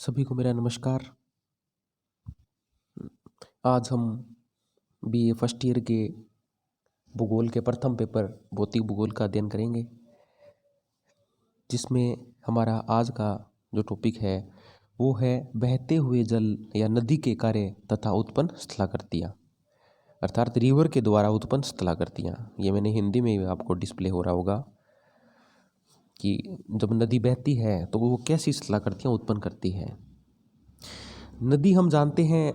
सभी को मेरा नमस्कार। आज हम बीए फर्स्ट ईयर के भूगोल के प्रथम पेपर भौतिक भूगोल का अध्ययन करेंगे, जिसमें हमारा आज का जो टॉपिक है वो है बहते हुए जल या नदी के कार्य तथा उत्पन्न स्थलाकृतियाँ, अर्थात रिवर के द्वारा उत्पन्न स्थलाकृतियाँ। ये मैंने हिंदी में आपको डिस्प्ले हो रहा होगा कि जब नदी बहती है तो वो कैसी स्थलाकृतियाँ उत्पन्न करती है। नदी हम जानते हैं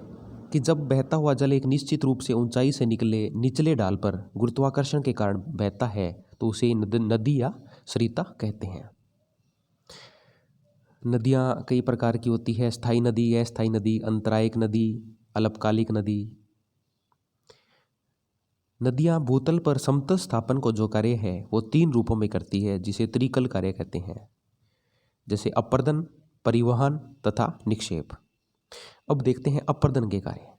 कि जब बहता हुआ जल एक निश्चित रूप से ऊंचाई से निकले निचले ढाल पर गुरुत्वाकर्षण के कारण बहता है तो उसे नदी या सरिता कहते हैं। नदियाँ कई प्रकार की होती है, स्थायी नदी, अस्थायी नदी, अंतरायिक नदी, अल्पकालिक नदी। नदियाँ भूतल पर समतल स्थापन को जो कार्य है वो 3 रूपों में करती है, जिसे त्रिकल कार्य कहते हैं, जैसे अपर्दन, परिवहन तथा निक्षेप। अब देखते हैं अपर्दन के कार्य।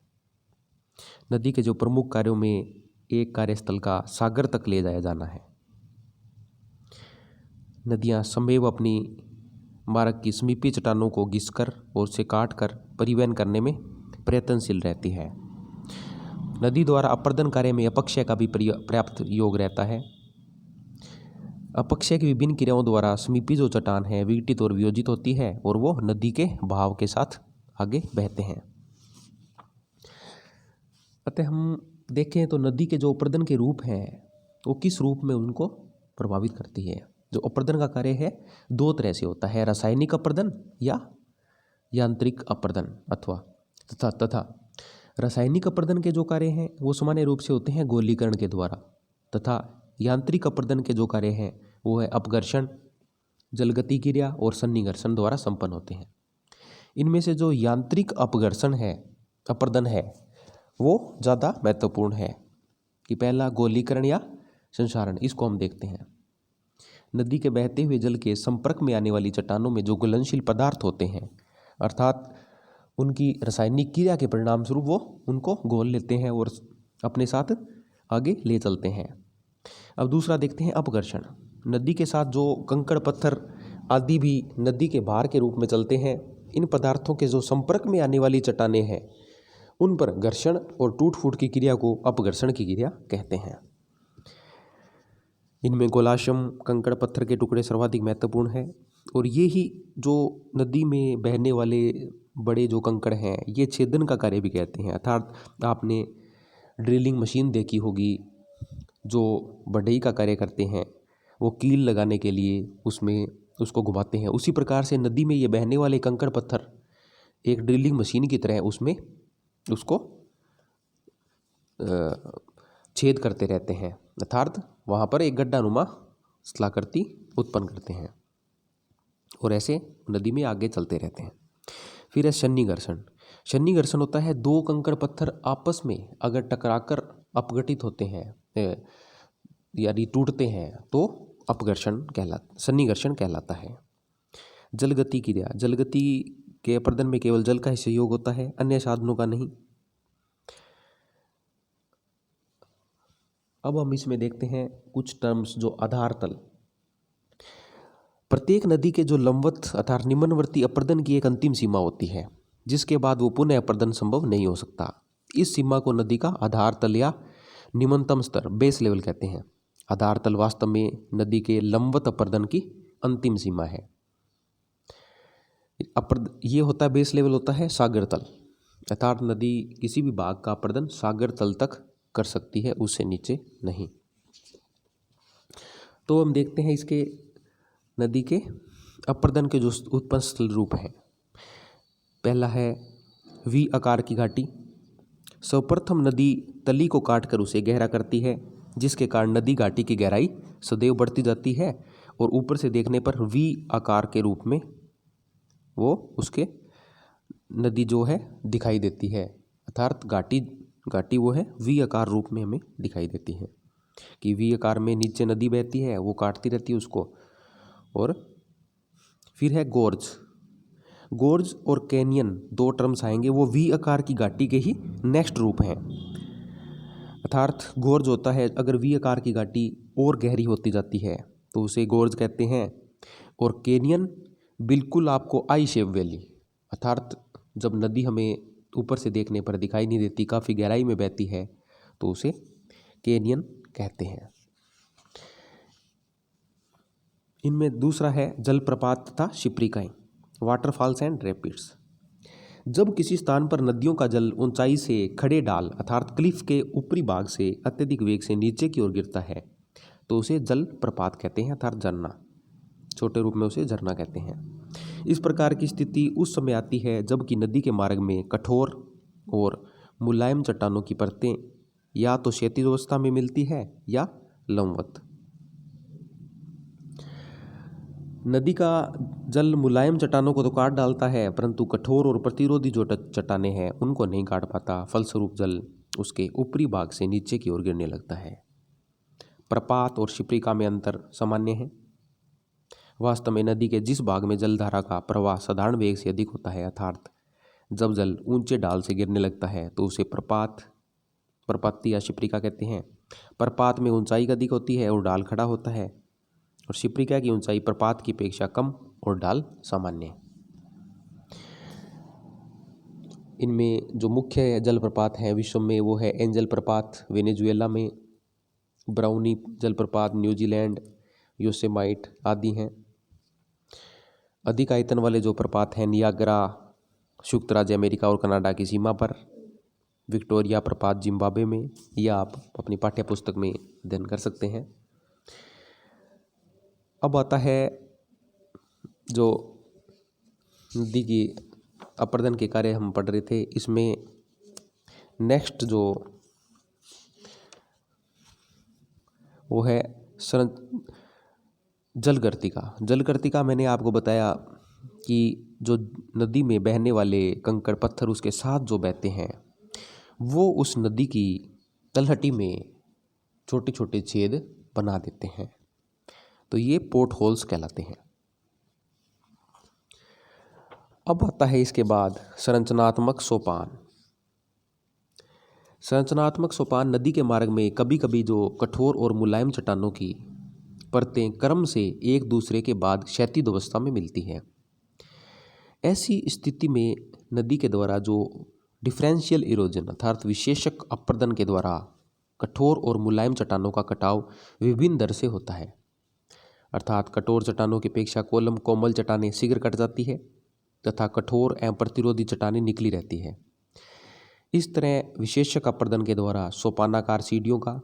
नदी के जो प्रमुख कार्यों में एक कार्यस्थल का सागर तक ले जाया जाना है। नदियां सदैव अपनी मार्ग की समीपी चट्टानों को घिसकर और उसे काटकर परिवहन करने में प्रयत्नशील रहती है। नदी द्वारा अपर्दन कार्य में अपक्षय का भी पर्याप्त योग रहता है। अपक्षय की विभिन्न क्रियाओं द्वारा समीपी जो चट्टान है विघटित और वियोजित होती है और वो नदी के बहाव के साथ आगे बहते हैं। अतः हम देखें तो नदी के जो अपर्दन के रूप हैं वो किस रूप में उनको प्रभावित करती है। जो अपर्दन का कार्य है 2 तरह से होता है, रासायनिक अपर्दन या यांत्रिक अपर्दन तथा रासायनिक अपर्दन के जो कार्य हैं वो सामान्य रूप से होते हैं गोलीकरण के द्वारा, तथा यांत्रिक अपर्दन के जो कार्य हैं वो है अपघर्षण, जलगति क्रिया और सन्निकर्षण द्वारा संपन्न होते हैं। इनमें से जो यांत्रिक अपघर्षण है अपर्दन है वो ज़्यादा महत्वपूर्ण है कि पहला गोलीकरण या संक्षारण, इसको हम देखते हैं। नदी के बहते हुए जल के संपर्क में आने वाली चट्टानों में जो घुलनशील पदार्थ होते हैं, अर्थात उनकी रासायनिक क्रिया के परिणाम स्वरूप वो उनको घोल लेते हैं और अपने साथ आगे ले चलते हैं। अब दूसरा देखते हैं अपघर्षण। नदी के साथ जो कंकड़ पत्थर आदि भी नदी के भार के रूप में चलते हैं, इन पदार्थों के जो संपर्क में आने वाली चट्टानें हैं उन पर घर्षण और टूट फूट की क्रिया को अपघर्षण की क्रिया कहते हैं। इनमें गोलाश्म कंकड़ पत्थर के टुकड़े सर्वाधिक महत्वपूर्ण है और ये ही जो नदी में बहने वाले बड़े जो कंकड़ हैं ये छेदन का कार्य भी कहते हैं। अर्थात आपने ड्रिलिंग मशीन देखी होगी जो बढ़ई का कार्य करते हैं, वो कील लगाने के लिए उसमें उसको घुमाते हैं। उसी प्रकार से नदी में ये बहने वाले कंकड़ पत्थर एक ड्रिलिंग मशीन की तरह उसमें उसको छेद करते रहते हैं, अर्थात वहाँ पर एक गड्ढानुमा स्थलाकृति उत्पन्न करते हैं और ऐसे नदी में आगे चलते रहते हैं। फिर है सन्निकर्षण। सन्निकर्षण होता है 2 कंकड़ पत्थर आपस में अगर टकराकर अपघटित होते हैं यानी टूटते हैं तो सन्निकर्षण कहलाता है। जलगति क्रिया। जलगति के अपर्दन में केवल जल का ही सहयोग होता है, अन्य साधनों का नहीं। अब हम इसमें देखते हैं कुछ टर्म्स। जो आधार तल। प्रत्येक नदी के जो लंबवत अर्थात निम्नवर्ती अपर्दन की एक अंतिम सीमा होती है जिसके बाद वो पुनः अपर्दन संभव नहीं हो सकता। इस सीमा को नदी का आधार तल या निम्नतम स्तर बेस लेवल कहते हैं। आधार तल वास्तव में नदी के लंबवत अपर्दन की अंतिम सीमा है। ये होता है बेस लेवल होता है सागर तल, अर्थात नदी किसी भी भाग का अपर्दन सागर तल तक कर सकती है, उससे नीचे नहीं। तो हम देखते हैं इसके नदी के अपर्दन के जो उत्पन्न स्थल रूप हैं। पहला है वी आकार की घाटी। सर्वप्रथम नदी तली को काटकर उसे गहरा करती है, जिसके कारण नदी घाटी की गहराई सदैव बढ़ती जाती है और ऊपर से देखने पर वी आकार के रूप में वो उसके नदी जो है दिखाई देती है, अर्थात घाटी वो है वी आकार रूप में हमें दिखाई देती है कि वी आकार में नीचे नदी बहती है, वो काटती रहती है उसको। और फिर है गोर्ज और कैनियन, 2 टर्म्स आएंगे, वो वी आकार की घाटी के ही नेक्स्ट रूप हैं। अर्थात गोर्ज होता है अगर वी आकार की घाटी और गहरी होती जाती है तो उसे गोर्ज कहते हैं, और कैनियन बिल्कुल आपको आई शेप वैली अर्थात जब नदी हमें ऊपर से देखने पर दिखाई नहीं देती, काफ़ी गहराई में बहती है, तो उसे कैनियन कहते हैं। इनमें दूसरा है जलप्रपात तथा शिप्रिकाएं, वाटरफॉल्स एंड रैपिड्स। जब किसी स्थान पर नदियों का जल ऊंचाई से खड़े ढाल अर्थात क्लिफ के ऊपरी भाग से अत्यधिक वेग से नीचे की ओर गिरता है तो उसे जल प्रपात कहते हैं, अर्थात झरना। छोटे रूप में उसे झरना कहते हैं। इस प्रकार की स्थिति उस समय आती है जबकि नदी के मार्ग में कठोर और मुलायम चट्टानों की परतें या तो क्षैतिज अवस्था में मिलती है या लंबवत। नदी का जल मुलायम चट्टानों को तो काट डालता है, परंतु कठोर और प्रतिरोधी जो चट्टानें हैं उनको नहीं काट पाता। फलस्वरूप जल उसके ऊपरी भाग से नीचे की ओर गिरने लगता है। प्रपात और शिप्रिका में अंतर सामान्य है। वास्तव में नदी के जिस भाग में जलधारा का प्रवाह साधारण वेग से अधिक होता है, अर्थात जब जल ऊंचे ढाल से गिरने लगता है, तो उसे प्रपाती या शिप्रिका कहते हैं। प्रपात में ऊंचाई अधिक होती है और ढाल खड़ा होता है, और शिप्रिका की ऊंचाई प्रपात की अपेक्षा कम और ढाल सामान्य। इनमें जो मुख्य जलप्रपात हैं विश्व में वो है एंजल प्रपात वेनेजुएला में, ब्राउनी जलप्रपात न्यूजीलैंड, योसेमाइट आदि हैं। अधिक आयतन वाले जो प्रपात हैं नियाग्रा संयुक्त राज्य अमेरिका और कनाडा की सीमा पर, विक्टोरिया प्रपात जिम्बाब्वे में, यह आप अपनी पाठ्य पुस्तक में अध्ययन कर सकते हैं। अब आता है जो नदी की अपर्दन के कार्य हम पढ़ रहे थे, इसमें नेक्स्ट जो वो है जलगर्तिका। जलगर्तिका मैंने आपको बताया कि जो नदी में बहने वाले कंकड़ पत्थर उसके साथ जो बहते हैं वो उस नदी की तलहटी में छोटे छोटे छेद बना देते हैं, तो ये पोर्ट होल्स कहलाते हैं। अब आता है इसके बाद संरचनात्मक सोपान। संरचनात्मक सोपान नदी के मार्ग में कभी कभी जो कठोर और मुलायम चट्टानों की परतें क्रम से एक दूसरे के बाद क्षैतिज अवस्था में मिलती हैं। ऐसी स्थिति में नदी के द्वारा जो डिफरेंशियल इरोजन अर्थात विशेषक अपर्दन के द्वारा कठोर और मुलायम चट्टानों का कटाव विभिन्न दर से होता है। अर्थात कठोर चट्टानों की अपेक्षा कोमल चट्टानें शीघ्र कट जाती है तथा कठोर एवं प्रतिरोधी चट्टानें निकली रहती है। इस तरह विशेषक अपर्दन के द्वारा सोपानाकार सीढ़ियों का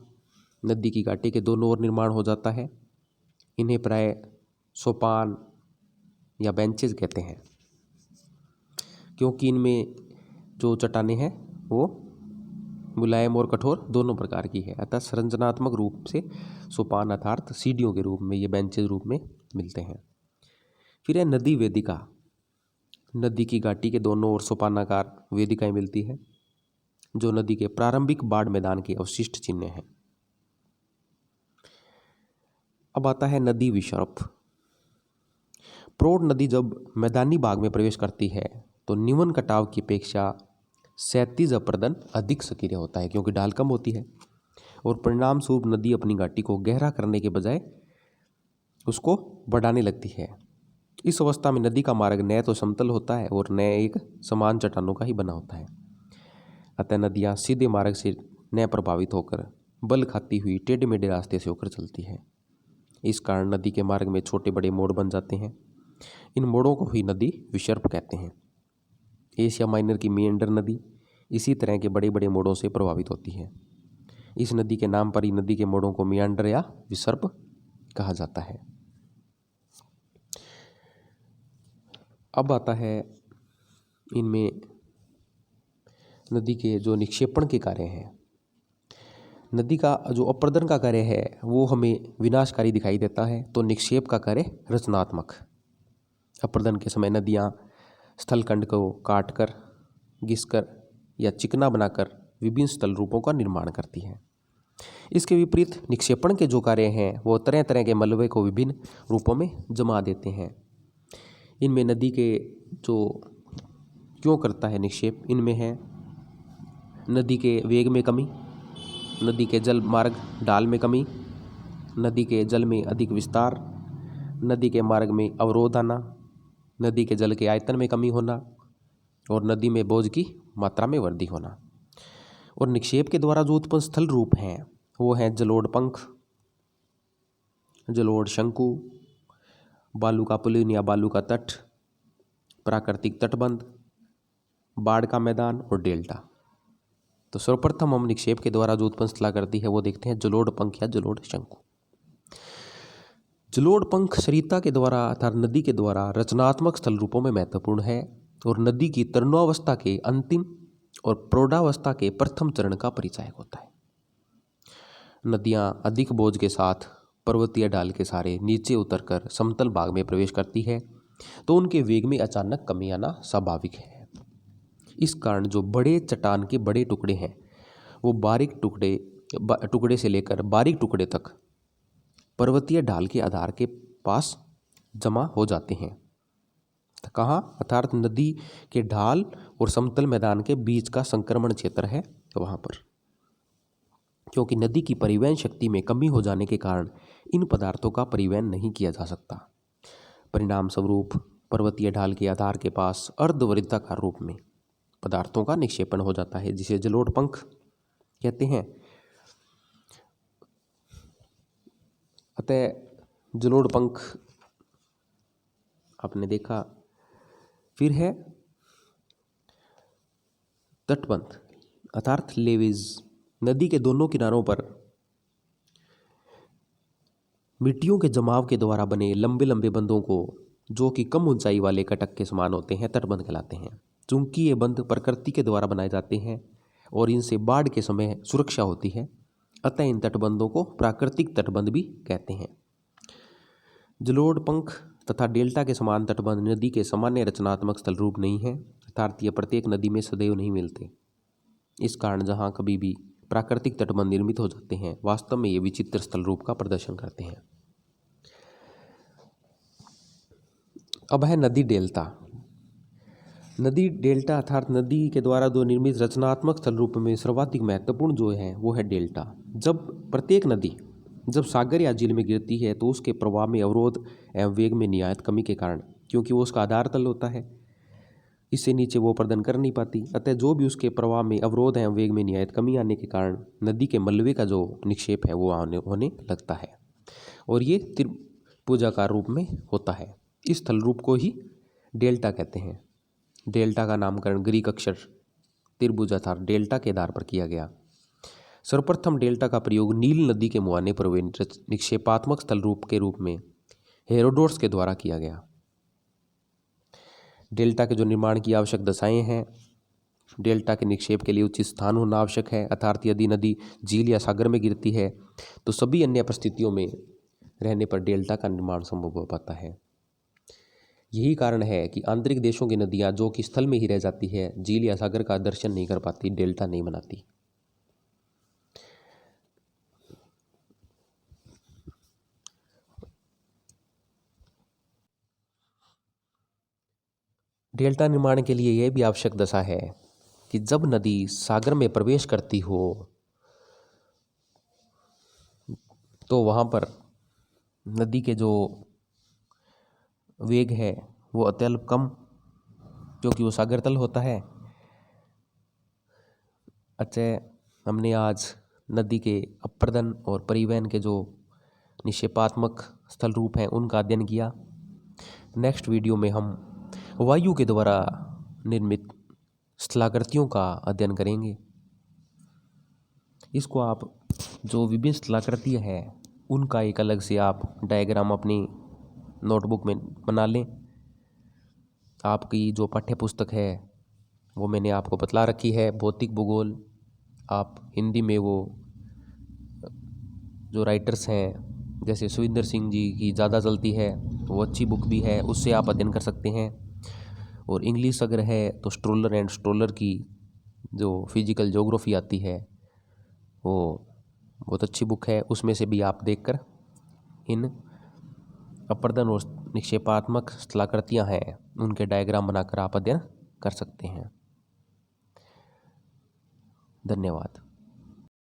नदी की घाटी के दोनों ओर निर्माण हो जाता है। इन्हें प्राय सोपान या बेंचेज कहते हैं, क्योंकि इनमें जो चट्टानें हैं वो मुलायम और कठोर दोनों प्रकार की है। अतः संरचनात्मक रूप से सोपान अर्थात सीढ़ियों के रूप में ये बेंचेज रूप में मिलते हैं। फिर है नदी वेदिका। नदी की घाटी के दोनों ओर सोपानाकार वेदिकाएं मिलती है जो नदी के प्रारंभिक बाढ़ मैदान के अवशिष्ट चिन्ह हैं। अब आता है नदी विसर्प। प्रौढ़ नदी जब मैदानी भाग में प्रवेश करती है तो निम्न कटाव की अपेक्षा क्षैतिज अपर्दन अधिक सक्रिय होता है, क्योंकि ढाल कम होती है और परिणाम स्वरूप नदी अपनी घाटी को गहरा करने के बजाय उसको बढ़ाने लगती है। इस अवस्था में नदी का मार्ग न तो समतल होता है और न एक समान चट्टानों का ही बना होता है। अतः नदियाँ सीधे मार्ग से न प्रभावित होकर बल खाती हुई टेढ़े मेढ़े रास्ते से होकर चलती है। इस कारण नदी के मार्ग में छोटे बड़े मोड़ बन जाते हैं। इन मोड़ों को ही नदी विसर्प कहते हैं। एशिया माइनर की मेंढर नदी इसी तरह के बड़े बड़े मोड़ों से प्रभावित होती है। इस नदी के नाम पर ही नदी के मोड़ों को मियांडर या विसर्प कहा जाता है। अब आता है इनमें नदी के जो निक्षेपण के कार्य हैं। नदी का जो अपर्दन का कार्य है वो हमें विनाशकारी दिखाई देता है, तो निक्षेप का कार्य रचनात्मक। अपर्दन के समय नदियाँ स्थलखंड को काटकर, घिसकर या चिकना बनाकर विभिन्न स्थल रूपों का निर्माण करती हैं। इसके विपरीत निक्षेपण के जो कार्य हैं वो तरह तरह के मलबे को विभिन्न रूपों में जमा देते हैं। इनमें नदी के जो क्यों करता है निक्षेप, इनमें है नदी के वेग में कमी, नदी के जल मार्ग ढाल में कमी, नदी के जल में अधिक विस्तार, नदी के मार्ग में अवरोध आना, नदी के जल के आयतन में कमी होना, और नदी में बोझ की मात्रा में वृद्धि होना। और निक्षेप के द्वारा जो उत्पन्न स्थल रूप हैं वो हैं जलोढ़ पंख, जलोढ़ शंकु, बालू का पुलिन या बालू का तट, प्राकृतिक तटबंध, बाढ़ का मैदान और डेल्टा। तो सर्वप्रथम हम निक्षेप के द्वारा जो उत्पन्न स्थलाकृति है वो देखते हैं जलोढ़ पंख या जलोढ़ शंकु। जलोढ़ पंख सरिता के द्वारा अर्थात नदी के द्वारा रचनात्मक स्थल रूपों में महत्वपूर्ण है और नदी की तरुणावस्था के अंतिम और प्रौढ़ावस्था के प्रथम चरण का परिचायक होता है। नदियां अधिक बोझ के साथ पर्वतीय ढाल के सहारे नीचे उतरकर समतल भाग में प्रवेश करती है तो उनके वेग में अचानक कमी आना स्वाभाविक है। इस कारण जो बड़े चट्टान के बड़े टुकड़े हैं वो बारीक टुकड़े से लेकर बारीक टुकड़े तक पर्वतीय ढाल के आधार के पास जमा हो जाते हैं। कहाँ? अर्थात नदी के ढाल और समतल मैदान के बीच का संक्रमण क्षेत्र है वहाँ पर। क्योंकि नदी की परिवहन शक्ति में कमी हो जाने के कारण इन पदार्थों का परिवहन नहीं किया जा सकता। परिणाम स्वरूप पर्वतीय ढाल के आधार के पास अर्धवृत्ताकार रूप में पदार्थों का निक्षेपण हो जाता है जिसे जलोढ़ पंख कहते हैं। अतः जलोढ़ पंख आपने देखा। फिर है तटबंध अर्थात लेवेज। नदी के दोनों किनारों पर मिट्टियों के जमाव के द्वारा बने लंबे लंबे बंधों को जो कि कम ऊंचाई वाले कटक के समान होते हैं तटबंध कहलाते हैं। चूंकि ये बंध प्रकृति के द्वारा बनाए जाते हैं और इनसे बाढ़ के समय सुरक्षा होती है अतः इन तटबंधों को प्राकृतिक तटबंध भी कहते हैं। जलोढ़ पंख तथा डेल्टा के समान तटबंध नदी के सामान्य रचनात्मक स्थल रूप नहीं है अर्थात ये प्रत्येक नदी में सदैव नहीं मिलते। इस कारण जहाँ कभी भी प्राकृतिक तटबंध निर्मित हो जाते हैं वास्तव में ये विचित्र स्थल रूप का प्रदर्शन करते हैं। अब है नदी डेल्टा। नदी डेल्टा अर्थात नदी के द्वारा जो निर्मित रचनात्मक स्थल रूप में सर्वाधिक महत्वपूर्ण जो है वो है डेल्टा। जब प्रत्येक नदी जब सागर या झील में गिरती है तो उसके प्रवाह में अवरोध एवं वेग में नियत कमी के कारण, क्योंकि वो उसका आधार तल होता है, इससे नीचे वो प्रदन कर नहीं पाती। अतः जो भी उसके प्रवाह में अवरोध एवं वेग में नियत कमी आने के कारण नदी के मलबे का जो निक्षेप है वो होने लगता है और ये त्रिभुजाकार रूप में होता है। इस स्थल रूप को ही डेल्टा कहते हैं। डेल्टा का नामकरण ग्रीक अक्षर त्रिभुज अर्थात डेल्टा के आधार पर किया गया। सर्वप्रथम डेल्टा का प्रयोग नील नदी के मुहाने पर हुए निक्षेपात्मक स्थल रूप के रूप में हेरोडोटस के द्वारा किया गया। डेल्टा के जो निर्माण की आवश्यक दशाएं हैं, डेल्टा के निक्षेप के लिए उचित स्थान होना आवश्यक है अर्थात यदि नदी झील या सागर में गिरती है तो सभी अन्य परिस्थितियों में रहने पर डेल्टा का निर्माण संभव हो पाता है। यही कारण है कि आंतरिक देशों की नदियां जो कि स्थल में ही रह जाती है, झील या सागर का दर्शन नहीं कर पाती, डेल्टा नहीं बनाती। डेल्टा निर्माण के लिए यह भी आवश्यक दशा है कि जब नदी सागर में प्रवेश करती हो तो वहाँ पर नदी के जो वेग है वो अत्यल्प कम, क्योंकि वो सागर तल होता है। अच्छा, हमने आज नदी के अप्रदन और परिवहन के जो निक्षेपात्मक स्थल रूप हैं उनका अध्ययन किया। नेक्स्ट वीडियो में हम वायु के द्वारा निर्मित स्थलाकृतियों का अध्ययन करेंगे। इसको आप जो विभिन्न स्थलाकृतियाँ हैं उनका एक अलग से आप डायग्राम अपनी नोटबुक में बना लें। आपकी जो पाठ्य पुस्तक है वो मैंने आपको बतला रखी है, भौतिक भूगोल। आप हिंदी में वो जो राइटर्स हैं जैसे सुविंदर सिंह जी की ज़्यादा चलती है, वो अच्छी बुक भी है, उससे आप अध्ययन कर सकते हैं। और इंग्लिश अगर है तो स्ट्रोलर एंड स्ट्रोलर की जो फिजिकल ज्योग्राफी आती है वो बहुत अच्छी बुक है, उसमें से भी आप देखकर इन अपर्दन और निक्षेपात्मक स्थलाकृतियाँ हैं उनके डायग्राम बनाकर आप अध्ययन कर सकते हैं। धन्यवाद।